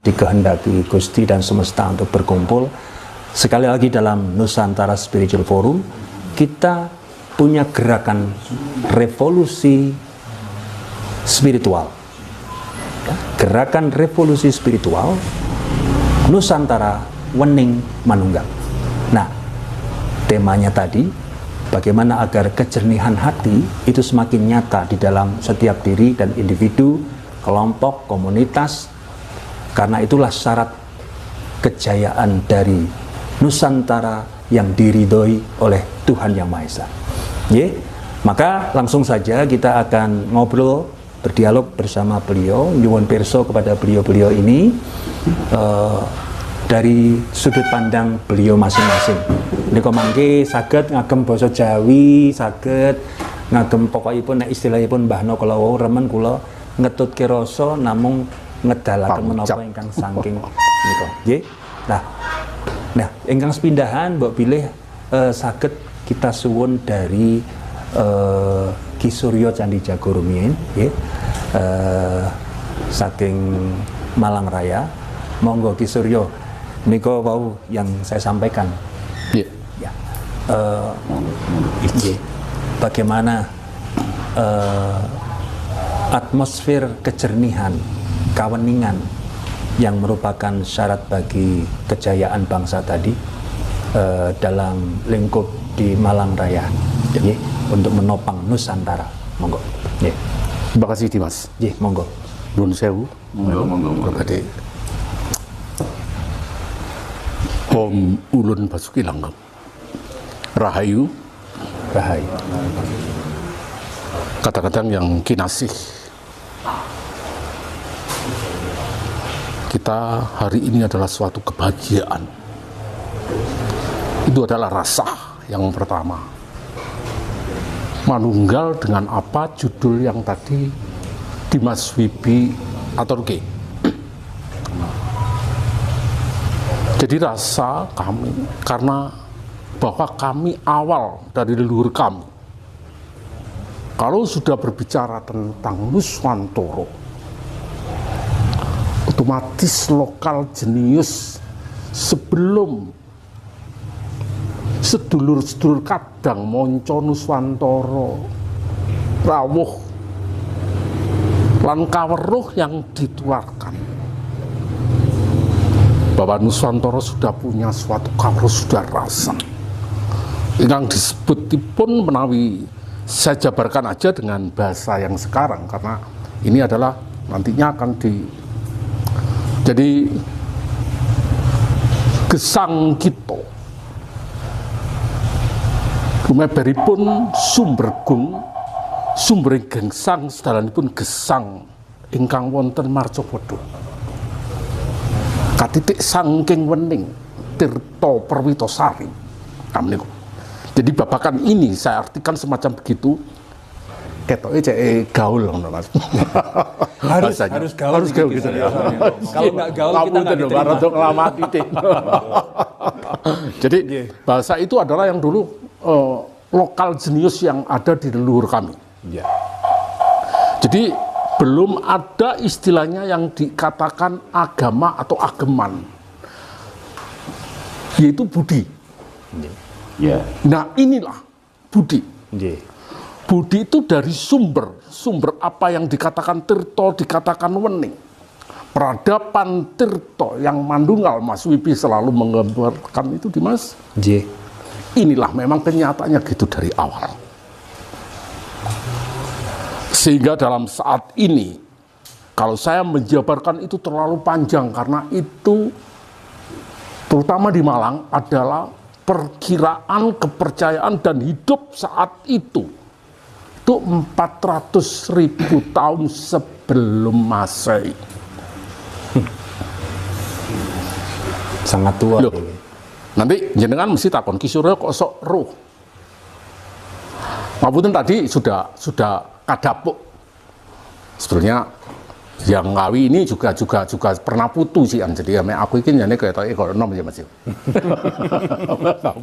Dikehendaki Gusti dan semesta untuk berkumpul sekali lagi dalam Nusantara Spiritual Forum. Kita punya gerakan revolusi spiritual, gerakan revolusi spiritual Nusantara Wening Manunggal. Nah, temanya tadi, bagaimana agar kejernihan hati itu semakin nyata di dalam setiap diri dan individu, kelompok, komunitas. Karena itulah syarat kejayaan dari Nusantara yang diridhoi oleh Tuhan Yang Maha Esa. Maka langsung saja kita akan ngobrol, berdialog bersama beliau, nyuwun pirsa kepada beliau-beliau ini dari sudut pandang beliau masing-masing. Nika mangke saged ngagem basa Jawi, saged ngagem pokokipun nek istilahipun Mbah No kala wau remen kula ngetutke rasa namung ngedalaken menapa ingkang saking nika. Nggih. Nah, ingkang sepindahan mbok bilih saged kita suwun dari Ki Suryo Candi Jago rumiyin nggih. Saking Malang Raya. Monggo Ki Suryo. Nika wau yang saya sampaikan. Yeah. Ya. Bagaimana atmosfer kejernihan, kaweningan yang merupakan syarat bagi kejayaan bangsa tadi dalam lingkup di Malang Raya, untuk menopang Nusantara. Monggo. Terima kasih Dimas. Monggo. Nuwun sewu. Monggo. Om Ulun Basuki Langgeng. Rahayu. Kadang-kadang yang kinasih, kita hari ini adalah suatu kebahagiaan. Itu adalah rasa yang pertama. Manunggal dengan apa judul yang tadi Dimas Wibi aturke. Jadi rasa kami, karena bahwa kami awal dari leluhur kami. Kalau sudah berbicara tentang Nuswantara, otomatis lokal jenius sebelum sedulur-sedulur kadang monco Nuswantara rawuh lan kaweruh yang ditularkan bahwa Nuswantara sudah punya suatu kaweruh, sudah rasa yang disebutipun menawi saya jabarkan aja dengan bahasa yang sekarang, karena ini adalah nantinya akan jadi gesang kita lumeberipun sumbergung sumber gengsang sedalanipun gesang ingkang wonten Marcapada katitik sangking wening Tirta Perwitasari. Jadi babakan ini saya artikan semacam begitu. Ketoknya cek gaul Mas. harus gaul gitu ya. Kalau nggak gaul kita nggak diterima. Untuk ngelamar titik. Jadi bahasa itu adalah yang dulu lokal jenius yang ada di leluhur kami. Jadi belum ada istilahnya yang dikatakan agama atau ageman, yaitu budi. Nah inilah budi. Budi itu dari sumber apa yang dikatakan Tirta, dikatakan wening. Peradaban Tirta yang Mandunggal Mas Wibi selalu menggambarkan itu Dimas. Inilah memang kenyataannya gitu dari awal. Sehingga dalam saat ini, kalau saya menjabarkan itu terlalu panjang, karena itu terutama di Malang adalah perkiraan, kepercayaan dan hidup saat itu 400.000 tahun sebelum Masehi. Sangat tua. Loh, nanti jenengan mesti takon Ki Suryo kok sok roh. Maupun tadi sudah kadapuk. Sebetulnya yang ngawi ini juga pernah putu sih, jadi aku ini jane kayak ekonom ya Mas.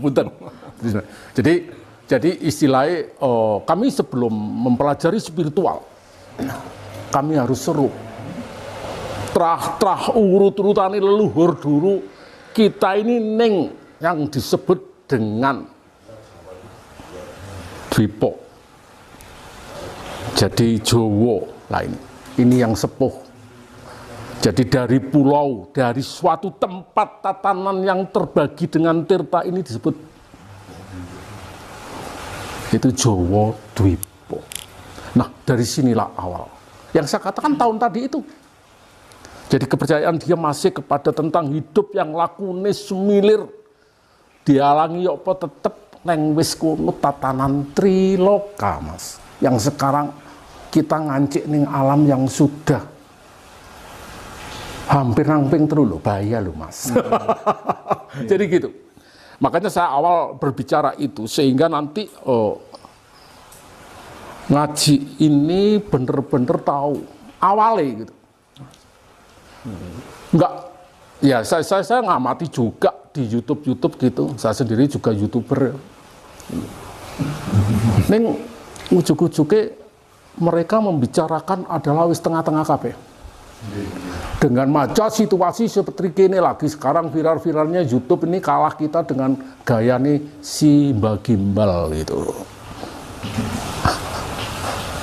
Punten. Jadi Jadi istilahnya kami sebelum mempelajari spiritual, kami harus seru. Trah urut-urutane leluhur dulu kita ini ning yang disebut dengan Dwipo. Jadi Jowo lah ini yang sepuh. Jadi dari pulau, dari suatu tempat tatanan yang terbagi dengan tirta ini disebut itu Jowo Dwipo. Nah dari sinilah awal. Yang saya katakan tahun tadi itu. Jadi kepercayaan dia masih kepada tentang hidup yang lakune semilir. Dialangi apa tetep neng wis kuno tatanan triloka mas. Yang sekarang kita ngancik ning alam yang sudah hampir ramping terus loh, bahaya loh mas. Jadi gitu. Makanya saya awal berbicara itu sehingga nanti ngaji ini bener-bener tahu awalnya gitu. Enggak, ya saya ngamati juga di YouTube gitu. Saya sendiri juga YouTuber. Neng ujuk-ujuke mereka membicarakan adalah wis tengah-tengah kabeh. Dengan maca situasi seperti ini lagi sekarang viral-viralnya YouTube ini kalah kita dengan gaya nih si Mbak Gimbal gitu.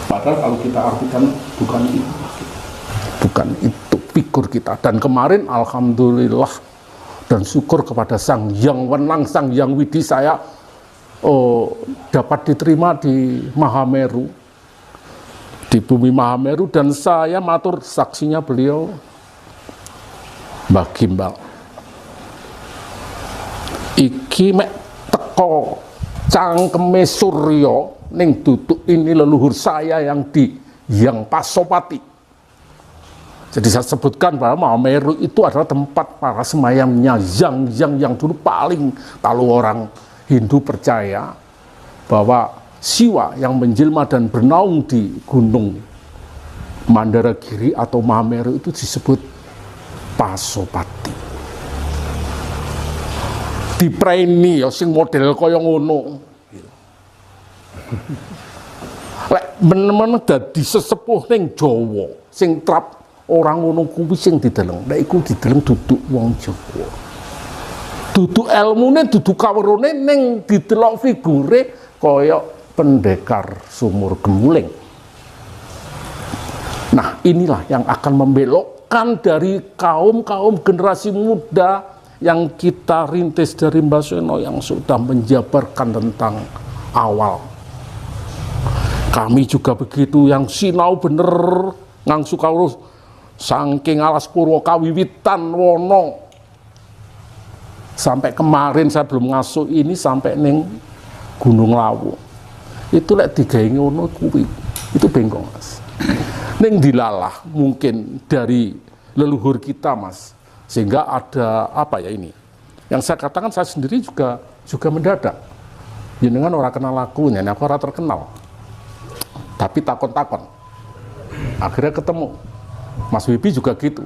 Padahal kalau kita artikan bukan itu figur kita. Dan kemarin alhamdulillah dan syukur kepada Sang Hyang Wenang, Sang Hyang Widi, saya dapat diterima di Mahameru, di bumi Mahameru, dan saya matur saksinya beliau Mbah Gimbal iki mek teko cangkeme Surya ning duduk ini leluhur saya yang di Hyang Pasopati. Jadi saya sebutkan bahwa Mahameru itu adalah tempat para semayamnya yang dulu paling, kalau orang Hindu percaya bahwa Siwa yang menjelma dan bernaung di gunung Mandaragiri atau Mahameru itu disebut Pasopati. Dipreni ya sing model kaya ngono. Lek men-men dadi sesepuh ning Jawa sing trap orang ngono kuwi sing dideleng. Lek iku dideleng duduk wong Jawa. Duduk ilmune, duduk kawerone ning didelok figure kaya pendekar sumur gemuling. Nah, inilah yang akan membelokkan dari kaum-kaum generasi muda yang kita rintis dari Mbah Seno yang sudah menjabarkan tentang awal. Kami juga begitu yang sinau bener ngangsu kawruh saking alas purwa kawiwitan wono. Sampai kemarin saya belum ngasuh ini sampai ning Gunung Lawu. Itu lek digawe ngono kuwi. Itu bengkong, Mas. Ning dilalah mungkin dari leluhur kita, Mas. Sehingga ada apa ya ini? Yang saya katakan saya sendiri juga mendadak. Jenengan orang kenal aku, nyanyi aku orang terkenal. Tapi takon-takon. Akhirnya ketemu. Mas Wibi juga gitu.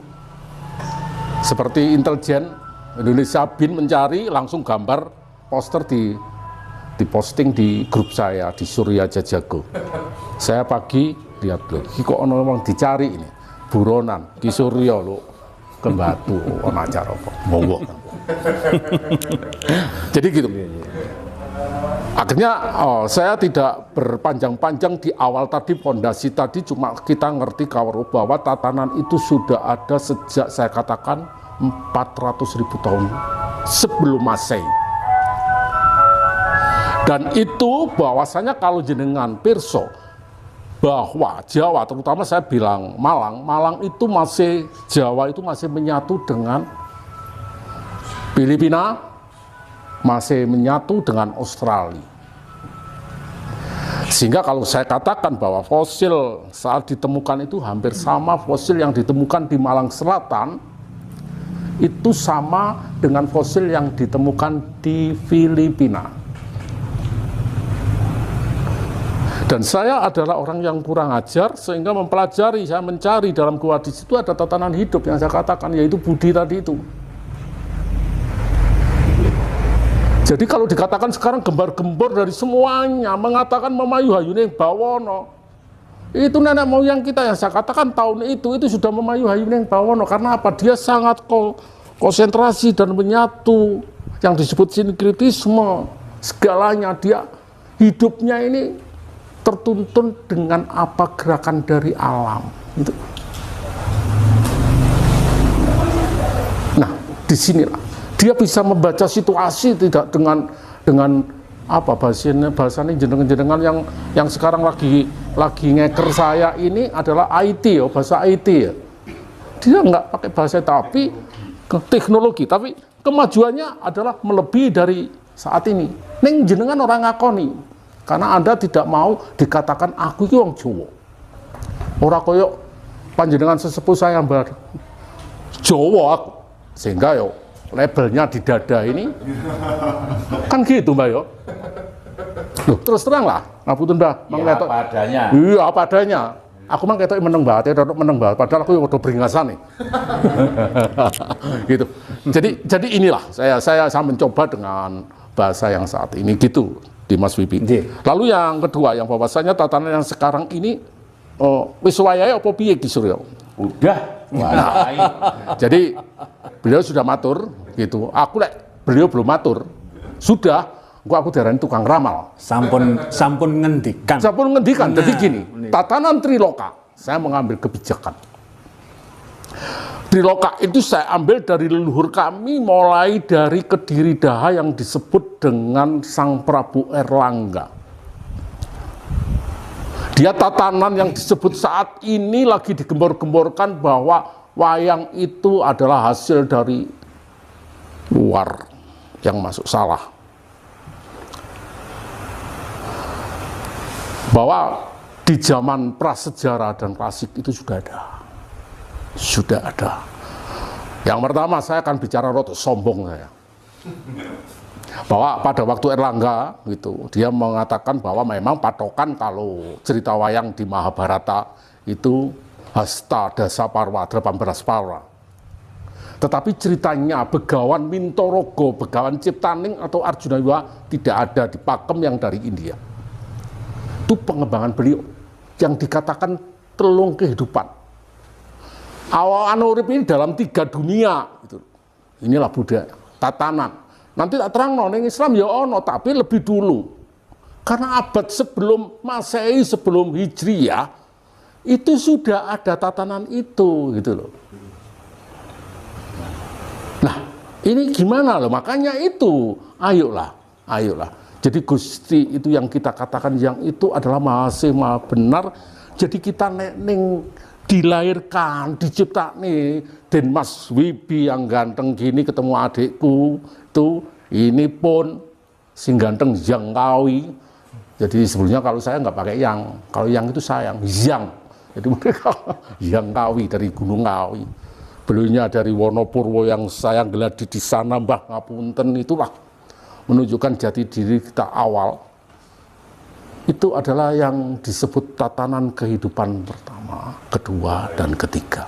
Seperti intelijen Indonesia BIN mencari, langsung gambar poster diposting di grup saya di Surya Jajago. Saya pagi lihat loh, kok ono wong dicari ini buronan Ki Surya lo ke Batu ono acara apa monggo. Jadi gitu. Akhirnya saya tidak berpanjang-panjang di awal tadi, fondasi tadi cuma kita ngerti bahwa tatanan itu sudah ada sejak saya katakan 400.000 tahun sebelum Masehi. Dan itu bahwasanya kalau jenengan pirso bahwa Jawa, terutama saya bilang Malang itu masih, Jawa itu masih menyatu dengan Filipina, masih menyatu dengan Australia. Sehingga kalau saya katakan bahwa fosil saat ditemukan itu hampir sama fosil yang ditemukan di Malang Selatan, itu sama dengan fosil yang ditemukan di Filipina. Dan saya adalah orang yang kurang ajar sehingga mempelajari, saya mencari dalam gua di situ ada tatanan hidup yang saya katakan, yaitu budi tadi itu. Jadi kalau dikatakan sekarang gembar-gembor dari semuanya mengatakan memayu hayune bawono, itu nenek moyang kita yang saya katakan tahun itu sudah memayu hayune bawono. Karena apa? Dia sangat konsentrasi dan menyatu, yang disebut sinkretisme, segalanya. Dia hidupnya ini tertuntun dengan apa gerakan dari alam. Itu. Nah, disinilah dia bisa membaca situasi tidak dengan apa bahasanya jenengan yang sekarang lagi ngeker saya ini adalah IT ya, bahasa IT ya. Dia nggak pakai bahasa tapi teknologi, tapi kemajuannya adalah melebihi dari saat ini. Neng jenengan orang ngakoni karena Anda tidak mau dikatakan aku iki wong Jawa. Ora koyo panjenengan sesepuh saya Mbak Jawa aku. Sehingga yo labelnya di dada ini kan gitu Mbak yo. Loh, terus terang lah, ngapunten Mbak, ya, apa adanya. Iya, apa adanya. Aku mah ketok meneng banget, meneng banget. Padahal aku udah beringasan nih. Gitu. Jadi inilah saya mencoba dengan bahasa yang saat ini gitu di Mas Wibi. Lalu yang kedua, yang bahwasanya tatanan yang sekarang ini wis wayahe apa piye Ki Suryo? Udah. Nah, jadi beliau sudah matur gitu. Beliau belum matur. Sudah, aku darani tukang ramal. Sampun ngendikan. Sampun ngendikan. Jadi gini, tatanan Triloka, saya mengambil kebijakan. Triloka itu saya ambil dari leluhur kami, mulai dari Kediri Daha yang disebut dengan Sang Prabu Erlangga. Dia tatanan yang disebut saat ini lagi digembor-gemborkan bahwa wayang itu adalah hasil dari luar yang masuk salah. Bahwa di zaman prasejarah dan klasik itu sudah ada. Yang pertama saya akan bicara roto sombong saya. Bahwa pada waktu Erlangga gitu, dia mengatakan bahwa memang patokan kalau cerita wayang di Mahabharata itu Hasta Dasa Parwa, 18 parwa. Tetapi ceritanya Begawan Mintorogo, Begawan Ciptaning atau Arjuna Wiwaha tidak ada di pakem yang dari India. Itu pengembangan beliau yang dikatakan telung kehidupan. Awal urip ini dalam 3 dunia. Gitu. Inilah budaya, tatanan. Nanti tak terang ning Islam ya ono, tapi lebih dulu. Karena abad sebelum Masehi, sebelum Hijriyah, itu sudah ada tatanan itu, gitu loh. Nah, ini gimana loh? Makanya itu, ayolah. Jadi Gusti itu yang kita katakan yang itu adalah maha benar. Jadi kita dilahirkan, diciptakne Den Mas Wibi yang ganteng gini ketemu adikku itu, ini pun sing ganteng Yang Kawi. Jadi sebelumnya kalau saya nggak pakai yang, kalau yang itu sayang, Yang. Jadi mereka Yang Kawi dari Gunung Kawi. Beliaunya dari Wonopurwo yang saya geladi di sana, Mbah Ngapunten, itulah menunjukkan jati diri kita awal. Itu adalah yang disebut tatanan kehidupan pertama, kedua, dan ketiga.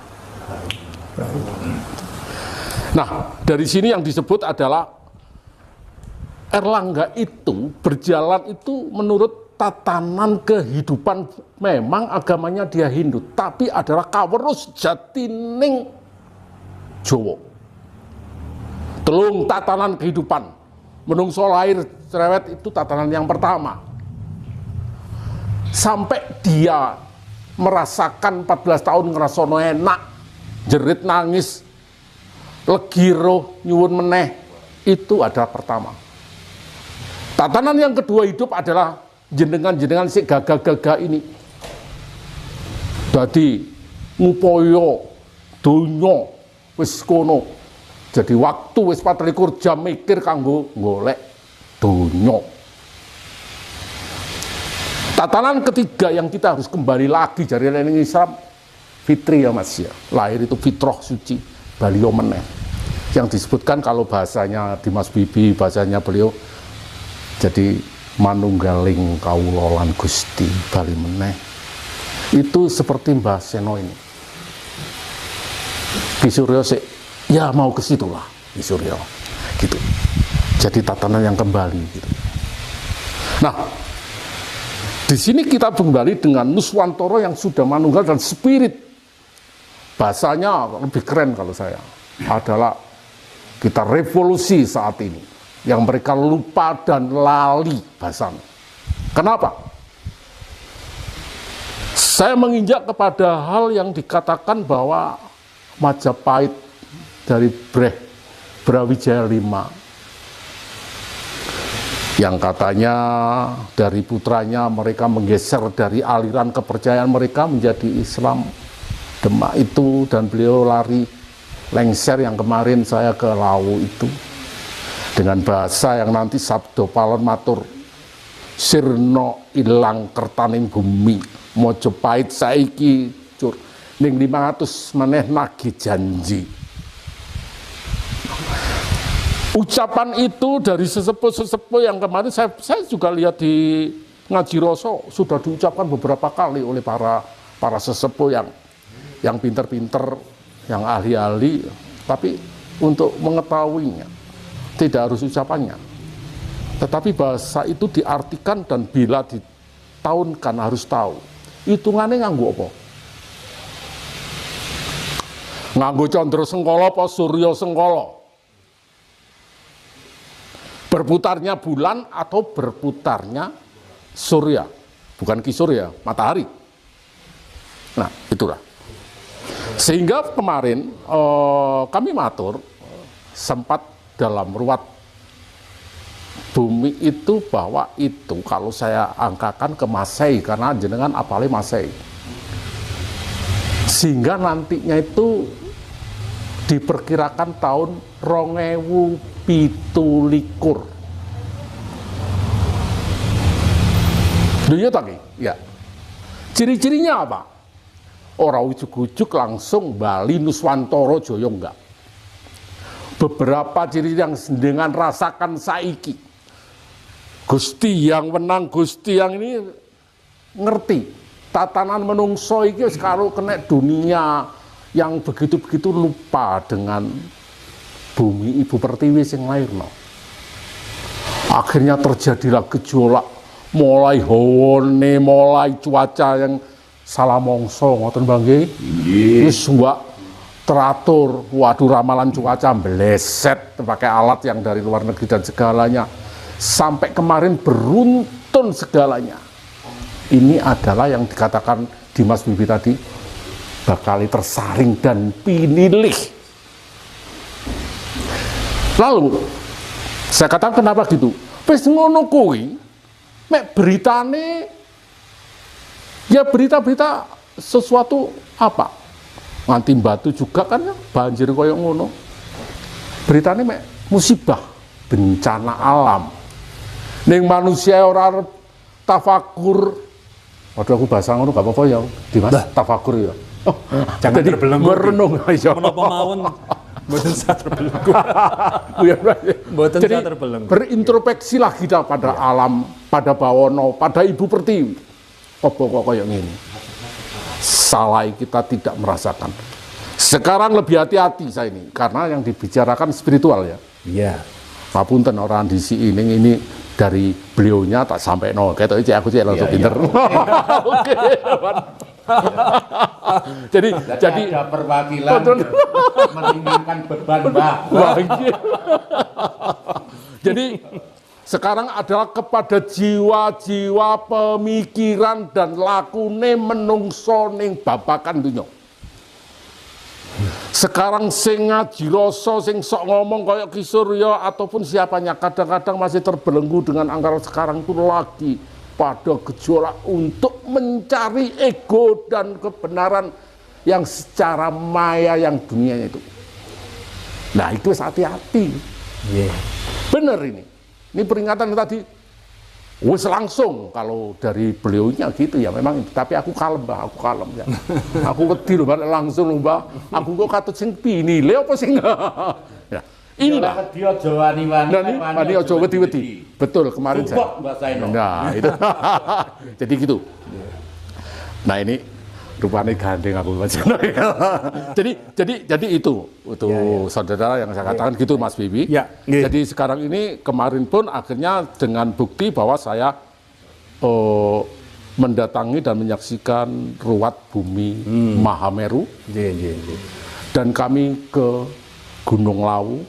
Nah, dari sini yang disebut adalah Erlangga itu berjalan itu menurut tatanan kehidupan. Memang agamanya dia Hindu, tapi adalah kawerus jatining Jawa. Telung tatanan kehidupan. Menungso lahir cerewet itu tatanan yang pertama. Sampai dia merasakan 14 tahun ngerasono enak, jerit nangis, legiro nyuwun meneh, itu adalah pertama. Tatanan yang kedua hidup adalah jenengan si gagah-gagah ini. Jadi ngupoyo donya wis kono. Jadi waktu wis 24 jam mikir kanggo golek donya. Tatanan ketiga yang kita harus kembali lagi dari lening Islam, fitri ya Mas ya. Lahir itu fitrah suci, beliau meneh. Yang disebutkan kalau bahasanya di Mas Bibi, bahasanya beliau jadi manunggaling kawula lan Gusti bali meneh. Itu seperti Mbah Seno ini. Ki Suryo ya mau ke situ lah Ki Suryo. Gitu. jadi tatanan yang kembali gitu. Nah, di sini kita kembali dengan Nuswantara yang sudah manunggal dan spirit. Bahasanya lebih keren kalau saya adalah kita revolusi saat ini yang mereka lupa dan lali bahasanya. Kenapa? Saya menginjak kepada hal yang dikatakan bahwa Majapahit dari Brawijaya V yang katanya dari putranya mereka menggeser dari aliran kepercayaan mereka menjadi Islam Demak itu, dan beliau lari lengser yang kemarin saya ke Lawu itu dengan bahasa yang nanti Sabdo Palon matur sirno ilang kertaning bumi Mojopahit saiki cur ning 500 meneh nagih janji. Ucapan itu dari sesepuh-sesepuh yang kemarin saya juga lihat di Ngaji Roso sudah diucapkan beberapa kali oleh para sesepuh yang pinter-pinter, yang ahli-ahli, tapi untuk mengetahuinya tidak harus ucapannya, tetapi bahasa itu diartikan dan bila ditaunkan harus tahu hitungannya nganggo apa, nganggo Candra Sengkala apa Surya Sengkala, berputarnya bulan atau berputarnya surya, bukan Ki Surya, matahari. Nah, itulah. Sehingga kemarin kami matur sempat dalam ruat bumi itu bahwa itu kalau saya angkakan ke Masehi karena jenengan apalagi Masehi. Sehingga nantinya itu diperkirakan tahun 2027. Dunia tak? Ya. Ciri-cirinya apa? Orang ujuk-ujuk langsung Bali Nuswantara Jaya enggak. Beberapa ciri yang dengan rasakan saiki. Gusti yang menang, Gusti yang ini ngerti. Tatanan menungso iki wis karo kena dunia yang begitu-begitu lupa dengan bumi Ibu Pertiwi sing lairno. Akhirnya terjadilah gejolak, mulai hawane, mulai cuaca yang salah mongso, ngoten Bang nggih. Wis mbak teratur, waduh ramalan cuaca meleset pakai alat yang dari luar negeri dan segalanya. Sampai kemarin beruntun segalanya. Ini adalah yang dikatakan Dimas Bibi tadi, bakal tersaring dan pinilih. Lalu saya katakan kenapa gitu? Wis ngono kuwi mek beritane ya berita-berita sesuatu apa? Nganti batu juga kan ya, banjir koyo ngono. Beritane mek musibah, bencana alam. Ning manusia ora tafakur. Waduh aku bahasa ngono gak apa-apa ya, Dimas. Tafakur ya. Oh, jangan terbelenggu. Merenung aja. Menapa mawon mboten sa terbelenggu. Mboten sa terbelenggu. Berintrospeksilah kita pada alam, pada bawono, pada Ibu Pertiwi. Apa kok kayak ngene? Salah kita tidak merasakan. Sekarang lebih hati-hati saya ini karena yang dibicarakan spiritual ya. Iya. Ngapunten orang di ini dari beliaunya tak sampai no. Kayak itu aku langsung pinter. Oke. Jadi ada perwakilan meringankan beban Mbah. Jadi sekarang adalah kepada jiwa-jiwa pemikiran dan lakune menungso ning babakan dunya. Sekarang sing ngaji rasa, sing sok ngomong kayak Ki Surya ataupun siapanya kadang-kadang masih terbelenggu dengan anggaran sekarang itu lagi pada gejolak untuk mencari ego dan kebenaran yang secara maya yang dunia itu. Nah itu hati-hati. Yeah. Bener ini peringatan tadi. Wes langsung kalau dari beliaunya gitu ya memang itu. Tapi aku kalem Mbah, aku kalem ya. Aku wedi lho Mbah langsung lho Mbah. Aku kok katut sing pinile apa sing ya. Inilah dia aja wani-wani aja wedi-wedi. Betul kemarin saya. Nah, itu. Jadi gitu. Nah, ini rupanya gandeng aku Mas Jono. Jadi itu saudara yang saya katakan gitu Mas Bibi. Jadi sekarang ini kemarin pun akhirnya dengan bukti bahwa saya mendatangi dan menyaksikan ruat bumi Mahameru dan kami ke Gunung Lawu